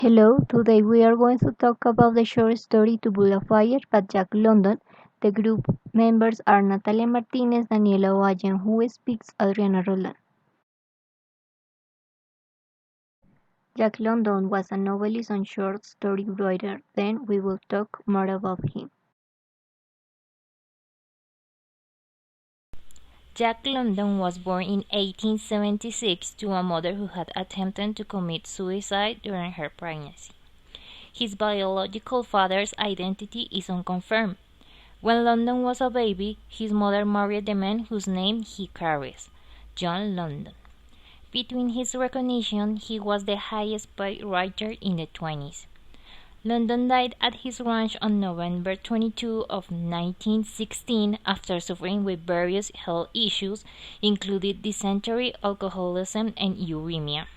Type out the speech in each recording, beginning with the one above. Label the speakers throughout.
Speaker 1: Hello, today we are going to talk about the short story To Build a Fire by Jack London. The group members are Natalia Martinez, Daniela Ovalle, who speaks Adriana Roland. Jack London was a novelist and short story writer. Then we will talk more about him.
Speaker 2: Jack London was born in 1876 to a mother who had attempted to commit suicide during her pregnancy. His biological father's identity is unconfirmed. When London was a baby, his mother married the man whose name he carries, John London. Between his recognition, he was the highest paid writer in the 20s. London died at his ranch on November 22 of 1916 after suffering with various health issues, including dysentery, alcoholism, and uremia.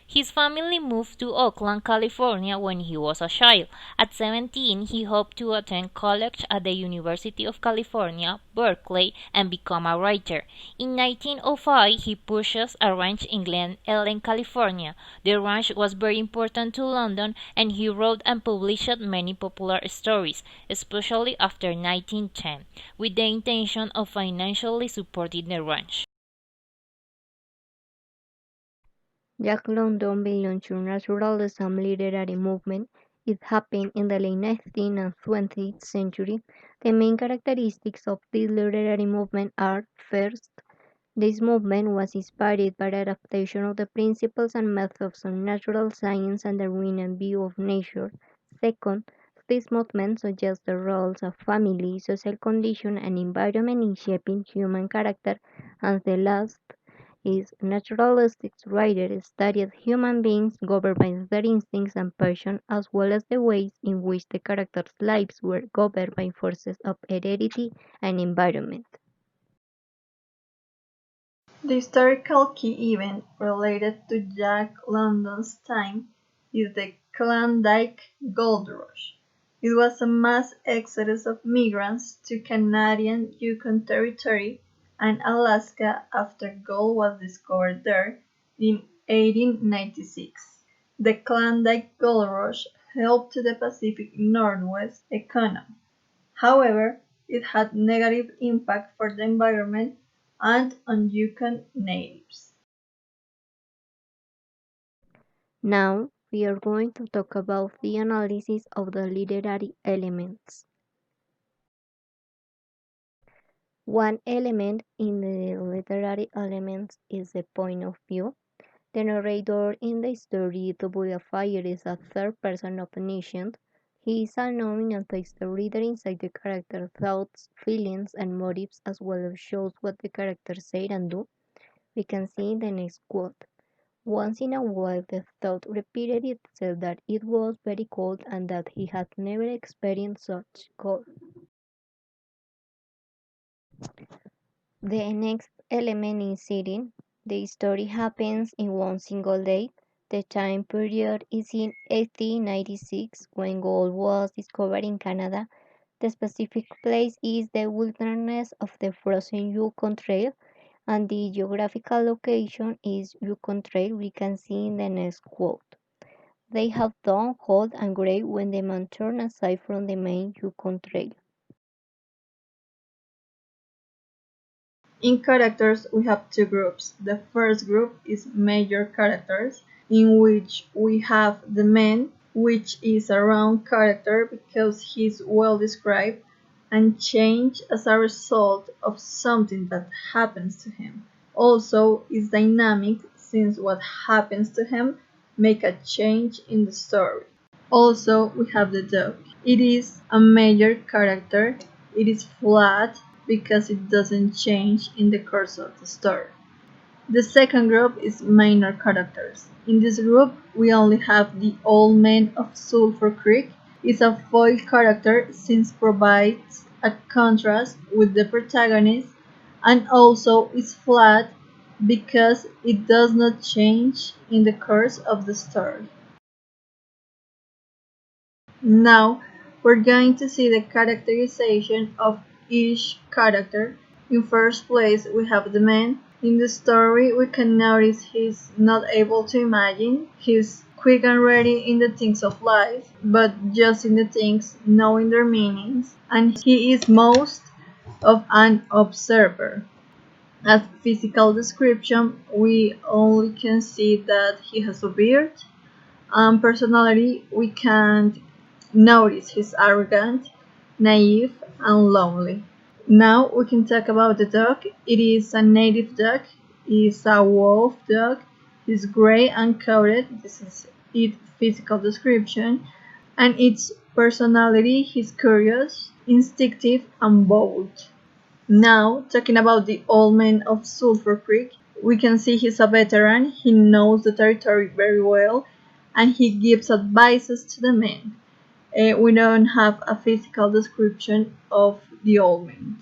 Speaker 2: His family moved to Oakland, California when he was a child. At 17, he hoped to attend college at the University of California, Berkeley, and become a writer. In 1905, he purchased a ranch in Glen Ellen, California. The ranch was very important to London, and he wrote and published many popular stories, especially after 1910, with the intention of financially supporting the ranch.
Speaker 1: Jack London belonged to naturalism literary movement. It happened in the late 19th and 20th century. The main characteristics of this literary movement are: first, this movement was inspired by the adaptation of the principles and methods of natural science and the Darwinian view of nature. Second, this movement suggests the roles of family, social condition, and environment in shaping human character. And the last is naturalistic writers studied human beings governed by their instincts and passion, as well as the ways in which the characters' lives were governed by forces of heredity and environment.
Speaker 3: The historical key event related to Jack London's time is the Klondike Gold Rush. It was a mass exodus of migrants to Canadian Yukon Territory and Alaska after gold was discovered there in 1896. The Klondike Gold Rush helped to the Pacific Northwest economy. However, it had negative impact for the environment and on Yukon natives.
Speaker 1: Now we are going to talk about the analysis of the literary elements. One element in the literary elements is the point of view. The narrator in the story To Build a Fire is a third person omniscient. He is unknown and takes the reader inside the character's thoughts, feelings, and motives, as well as shows what the characters say and do. We can see in the next quote. Once in a while the thought repeated itself that it was very cold and that he had never experienced such cold. The next element is setting. The story happens in one single day. The time period is in 1896 when gold was discovered in Canada. The specific place is the wilderness of the frozen Yukon Trail, and the geographical location is Yukon Trail. We can see in the next quote. They have done cold and gray when the man turned aside from the main Yukon Trail.
Speaker 3: In characters, we have two groups. The first group is major characters, in which we have the man, which is a round character because he is well described and changed as a result of something that happens to him. Also is dynamic since what happens to him make a change in the story. Also, we have the dog. It is a major character. It is flat because it doesn't change in the course of the story. The second group is minor characters. In this group, we only have the old man of Sulphur Creek. It's a foil character since provides a contrast with the protagonist and also is flat because it does not change in the course of the story. Now we're going to see the characterization of each character. In first place we have the man, In the story, we can notice he's not able to imagine, he's quick and ready in the things of life, but just in the things knowing their meanings, and he is most of an observer. As physical description, we only can see that he has a beard, and personality, we can notice he's arrogant, naive, and lonely. Now we can talk about the dog. It is a native dog. It's a wolf dog. It's gray and coated. This is its physical description. And its personality, he's curious, instinctive, and bold. Now, talking about the old man of Sulphur Creek, we can see he's a veteran. He knows the territory very well, and he gives advices to the men. We don't have a physical description of the old man.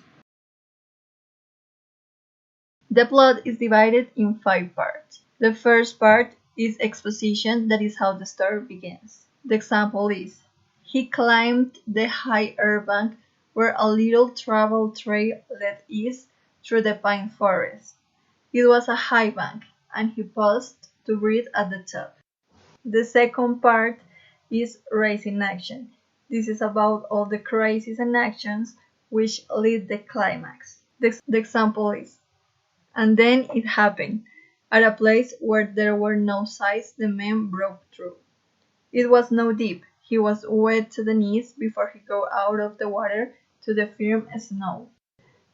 Speaker 3: The plot is divided in 5 parts. The first part is exposition, that is how the story begins. The example is: he climbed the high air bank where a little travel trail led east through the pine forest. It was a high bank, and he paused to breathe at the top. The second part is raising action. This is about all the crises and actions which lead the climax. The example is: and then it happened. At a place where there were no sights, the man broke through. It was no deep. He was wet to the knees before he got out of the water to the firm snow.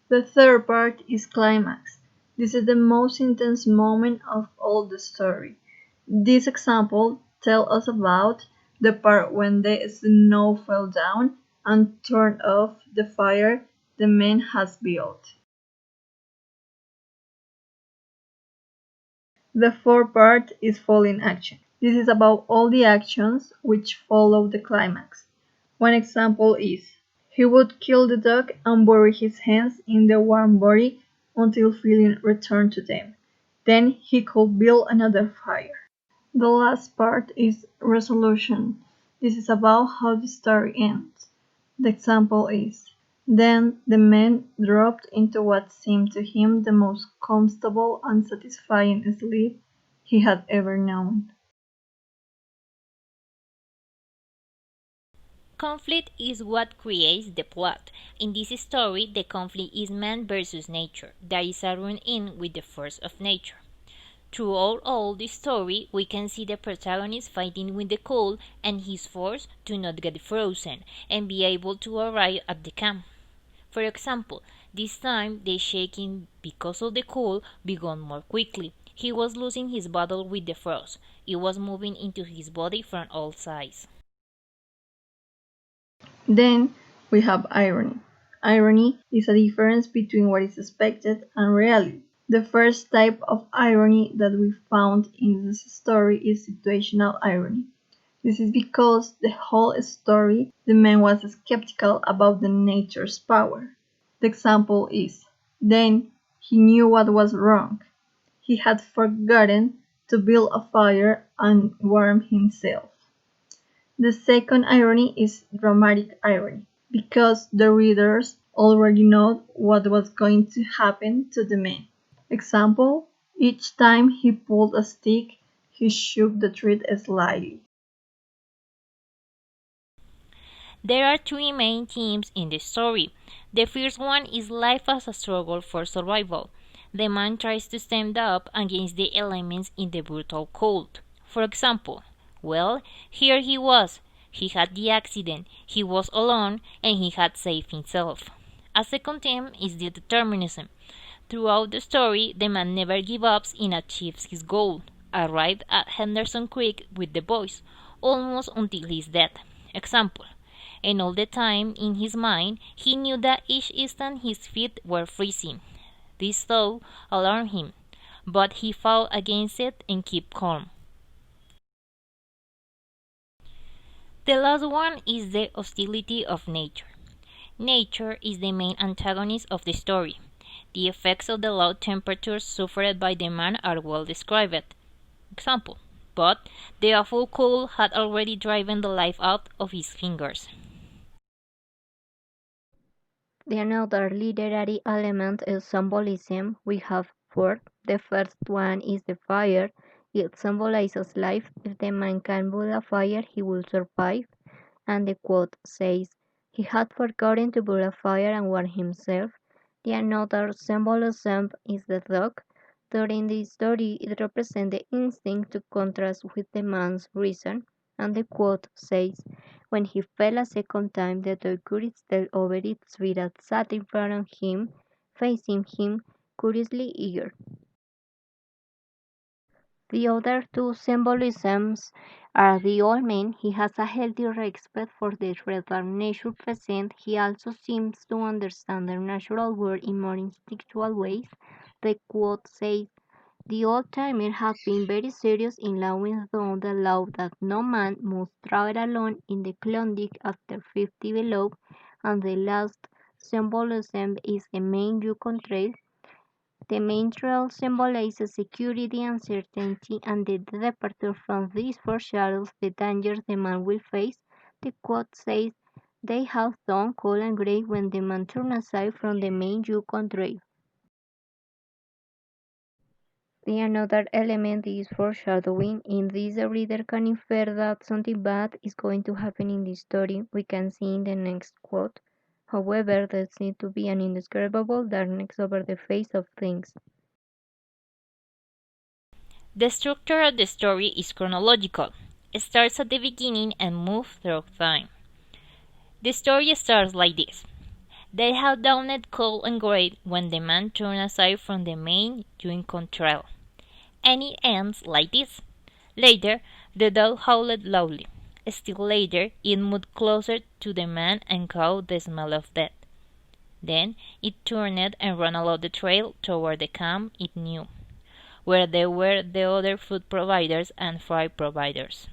Speaker 3: The third part is climax. This is the most intense moment of all the story. This example tells us about the part when the snow fell down and turned off the fire the man has built. The fourth part is falling action. This is about all the actions which follow the climax. One example is: he would kill the dog and bury his hands in the warm body until feeling returned to them. Then he could build another fire. The last part is resolution. This is about how the story ends. The example is: then the man dropped into what seemed to him the most comfortable and satisfying sleep he had ever known.
Speaker 2: Conflict is what creates the plot. In this story, the conflict is man versus nature. There is a run-in with the force of nature. Throughout all the story, we can see the protagonist fighting with the cold and his force to not get frozen and be able to arrive at the camp. For example, this time the shaking because of the cold began more quickly. He was losing his battle with the frost. It was moving into his body from all sides.
Speaker 3: Then we have irony. Irony is a difference between what is expected and reality. The first type of irony that we found in this story is situational irony. This is because the whole story the man was skeptical about the nature's power. The example is: then he knew what was wrong. He had forgotten to build a fire and warm himself. The second irony is dramatic irony, because the readers already know what was going to happen to the man. Example: each time he pulled a stick, he shook the tree slightly.
Speaker 2: There are three main themes in the story. The first one is life as a struggle for survival. The man tries to stand up against the elements in the brutal cold. For example, well, here he was. He had the accident, he was alone, and he had saved himself. A second theme is the determinism. Throughout the story, the man never gives up and achieves his goal. Arrived at Henderson Creek with the boys, almost until his death. Example: and all the time in his mind he knew that each instant his feet were freezing. This thought alarmed him, but he fought against it and kept calm. The last one is the hostility of nature. Nature is the main antagonist of the story. The effects of the low temperatures suffered by the man are well described. Example: but the awful cold had already driven the life out of his fingers.
Speaker 1: The another literary element is symbolism. We have 4. The first one is the fire. It symbolizes life. If the man can build a fire, he will survive. And the quote says, he had forgotten to build a fire and warm himself. The another symbolism is the dog. During the story, it represents the instinct to contrast with the man's reason. And the quote says, when he fell a second time, the dog could still over its feet that sat in front of him, facing him, curiously eager. The other two symbolisms are the old man. He has a healthy respect for the return nature present. He also seems to understand the natural world in more instinctual ways. The quote says, the old timer had been very serious in laying down the law that no man must travel alone in the Klondike after 50 below, and the last symbolism is the main Yukon Trail. The main trail symbolizes security, uncertainty, and the departure from this foreshadows the dangers the man will face. The quote says, they have turned cold and grey when the man turned aside from the main Yukon Trail. The another element is foreshadowing. In this, the reader can infer that something bad is going to happen in the story. We can see in the next quote. However, there seems to be an indescribable darkness over the face of things.
Speaker 2: The structure of the story is chronological. It starts at the beginning and moves through time. The story starts like this. They had dawned cold and grey when the man turned aside from the main Yukon Trail. And it ends like this. Later, the dog howled loudly. Still later, it moved closer to the man and caught the smell of death. Then it turned and ran along the trail toward the camp it knew, where there were the other food providers and fry providers.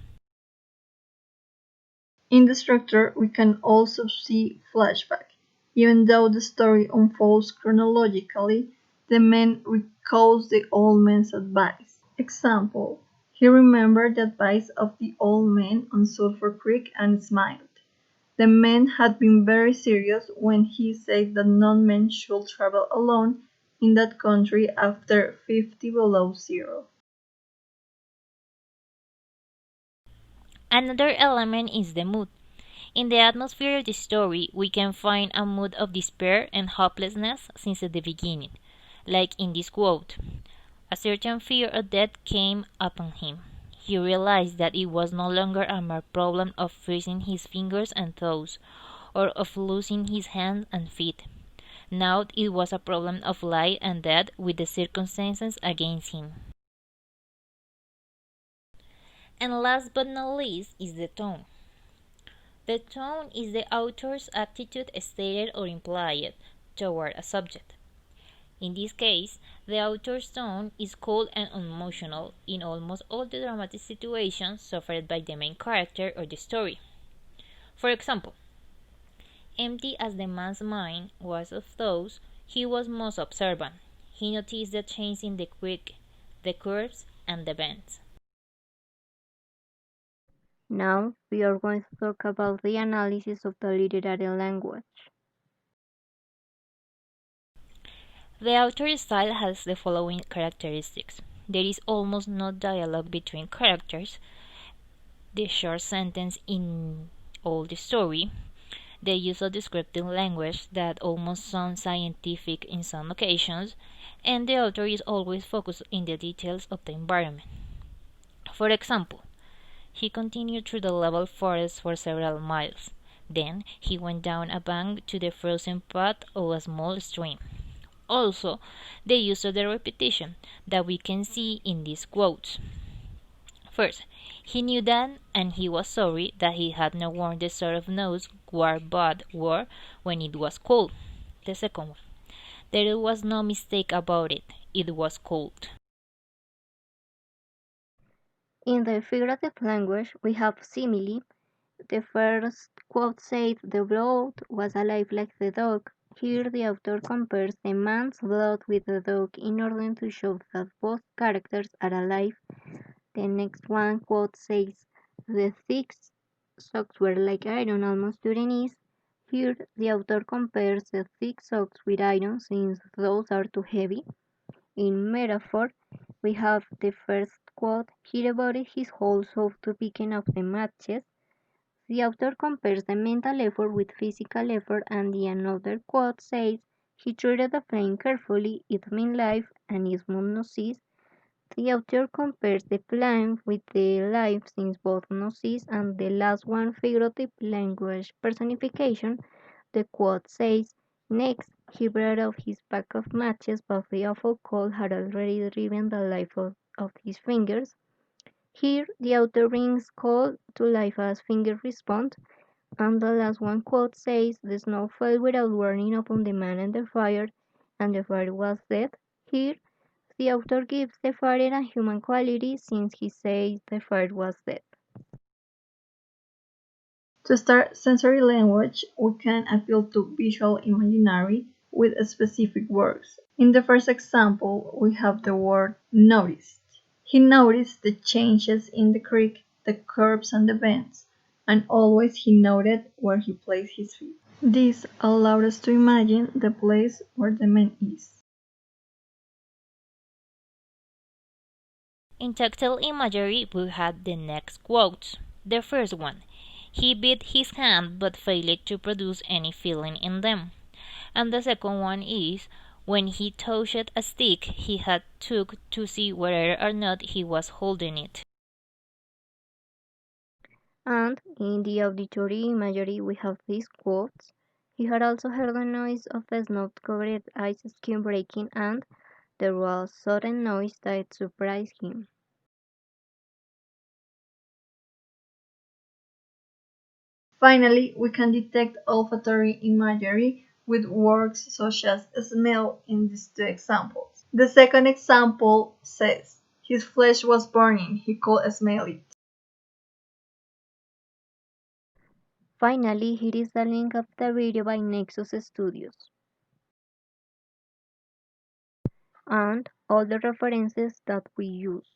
Speaker 3: In the structure, we can also see flashback. Even though the story unfolds chronologically, the man recalls the old man's advice. Example: he remembered the advice of the old man on Sulphur Creek and smiled. The man had been very serious when he said that no man should travel alone in that country after 50 below zero.
Speaker 2: Another element is the mood. In the atmosphere of the story, we can find a mood of despair and hopelessness since the beginning, like in this quote. A certain fear of death came upon him. He realized that it was no longer a mere problem of freezing his fingers and toes, or of losing his hands and feet. Now it was a problem of life and death with the circumstances against him. And last but not least is the tone. The tone is the author's attitude stated or implied toward a subject. In this case, the author's tone is cold and unemotional in almost all the dramatic situations suffered by the main character or the story. For example, empty as the man's mind was of those, he was most observant. He noticed the change in the creek, the curves, and the bends.
Speaker 1: Now we are going to talk about the analysis of the literary language.
Speaker 2: The author's style has the following characteristics. There is almost no dialogue between characters, the short sentence in all the story, the use of descriptive language that almost sounds scientific in some occasions, and the author is always focused in the details of the environment. For example, he continued through the level forest for several miles. Then he went down a bank to the frozen path of a small stream. Also, the use of the repetition that we can see in these quotes. First, he knew that, and he was sorry that he had not worn the sort of nose War Bud wore when it was cold. The second one, there was no mistake about it, it was cold.
Speaker 1: In the figurative language, we have simile. The first quote said, the blood was alive like the dog. Here the author compares the man's blood with the dog in order to show that both characters are alive. The next one quote says, the thick socks were like iron almost to the knees. Here the author compares the thick socks with iron since those are too heavy. In metaphor, we have the first quote: "He devoted his whole soul to picking up the matches." The author compares the mental effort with physical effort, and the another quote says, "He treated the flame carefully, it meant life, and his mum no cease." The author compares the flame with the life, since both no cease, and the last one figurative language personification. The quote says, "Next, he brought out his pack of matches, but the awful cold had already driven the life of his fingers." Here, the author brings cold to life as fingers respond, and the last one quote says, "The snow fell without warning upon the man and the fire was dead." Here, the author gives the fire a human quality, since he says the fire was dead.
Speaker 3: To start sensory language, we can appeal to visual imaginary with specific words. In the first example, we have the word noticed. He noticed the changes in the creek, the curves and the bends, and always he noted where he placed his feet. This allowed us to imagine the place where the man is.
Speaker 2: In tactile imagery, we had the next quotes. The first one: "He beat his hand but failed to produce any feeling in them." And the second one is: "When he touched a stick, he had to see whether or not he was holding it."
Speaker 1: And in the auditory imagery, we have these quotes: "He had also heard the noise of a snow-covered ice skin breaking, and there was sudden noise that surprised him."
Speaker 3: Finally, we can detect olfactory imagery with words such as smell in these two examples. The second example says, "His flesh was burning, he could smell it."
Speaker 1: Finally, here is the link of the video by Nexus Studios and all the references that we use.